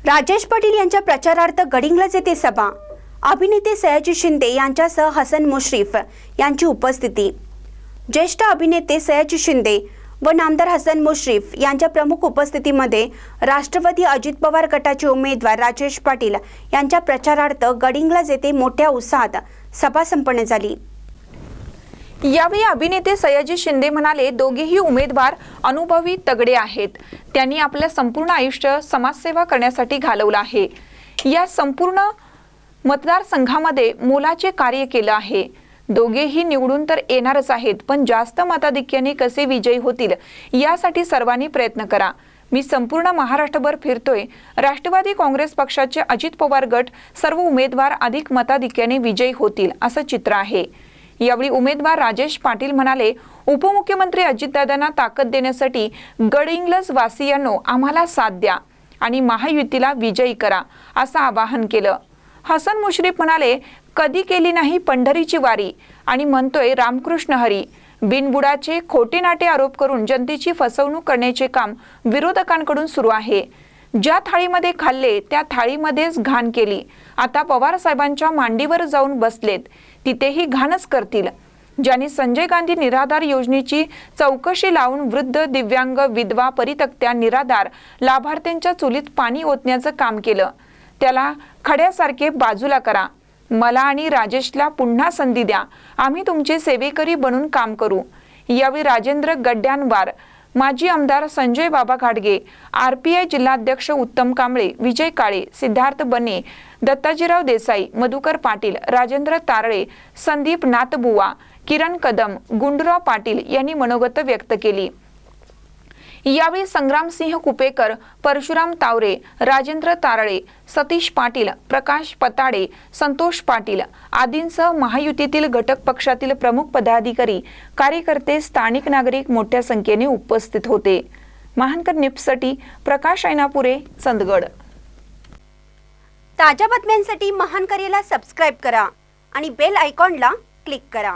राजेश पाटील यांच्या प्रचारार्थ गडिंग्लज येथे सभा। अभिनेते सयाजी शिंदे यांच्यासह हसन मुश्रीफ यांची उपस्थिती। ज्येष्ठ अभिनेते सयाजी शिंदे व नामदार हसन मुश्रीफ यांच्या प्रमुख उपस्थितीमध्ये राष्ट्रवादी अजित पवार गटाचे उमेदवार राजेश पाटील यांच्या प्रचारार्थ गडिंग्लज येथे मोठ्या उत्साहात सभा संपन्न झाली। यावेळी अभिनेते सयाजी शिंदे म्हणाले, दोघेही उमेदवार अनुभवी तगडे आहेत। त्यांनी आपले संपूर्ण आयुष्य समाजसेवा करण्यासाठी घालवले आहे। या संपूर्ण मतदारसंघामध्ये मोलाचे कार्य केले आहे। दोघेही निवडून तर येणारच आहेत, पण जास्त मताधिक्याने कसे विजयी होतील यासाठी सर्वांनी प्रयत्न करा। मी संपूर्ण महाराष्ट्रभर फिरतोय। राष्ट्रवादी काँग्रेस पक्षाचे अजित पवार गट सर्व उमेदवार अधिक मताधिक्याने विजयी होतील असं चित्र आहे। यावेळी उमेदवार राजेश पाटील म्हणाले, उपमुख्यमंत्री अजितदादांना ताकद देण्यासाठी गडिंग्लज वासियांनो आम्हाला साथ द्या आणि महायुतीला विजयी करा असं आवाहन केलं। हसन मुश्रीफ म्हणाले, कधी केली नाही पंढरीची वारी आणि म्हणतोय रामकृष्ण हरी। बिनबुडाचे खोटे नाटे आरोप करून जनतेची फसवणूक करण्याचे काम विरोधकांकडून सुरू आहे। ज्या थाळीमध्ये खाल्ले त्या थाळीमध्येच घाण केली। आता पवार साहेबांच्या मांडीवर जाऊन बसलेत, तिथेही घाणच करतील। ज्यांनी संजय गांधी निराधार योजनेची चौकशी लावून वृद्ध, दिव्यांग, विधवा, परित्यक्त्या, निराधार लाभार्थ्यांच्या चुलीत पाणी ओतण्याचं काम केलं, त्याला खड्यासारखे बाजूला करा। मला आणि राजेशला पुन्हा संधी द्या, आम्ही तुमचे सेवेकरी बनून काम करू। यावेळी राजेंद्र गड्ड्यांवार, माजी आमदार संजय बाबा घाटगे, आरपीआय जिल्हाध्यक्ष उत्तम कांबळे, विजय काळे, सिद्धार्थ बने, दत्ताजीराव देसाई, मधुकर पाटील, राजेंद्र तारळे, संदीप नाथबुवा, किरण कदम, गुंडूराव पाटील यांनी मनोगत व्यक्त केली। यावेळी संग्रामसिंह कुपेकर, परशुराम तावरे, राजेंद्र तारळे, सतीश पाटील, प्रकाश पताडे, संतोष पाटील आदींसह महायुतीतील घटक पक्षातील प्रमुख पदाधिकारी, कार्यकर्ते, स्थानिक नागरिक मोठ्या संख्येने उपस्थित होते। महानकर न्यूजसाठी प्रकाश ऐनापुरे, चंदगड। ताज्या बातम्यांसाठी महानकरेला सबस्क्राइब करा आणि बेल आयकॉनला क्लिक करा।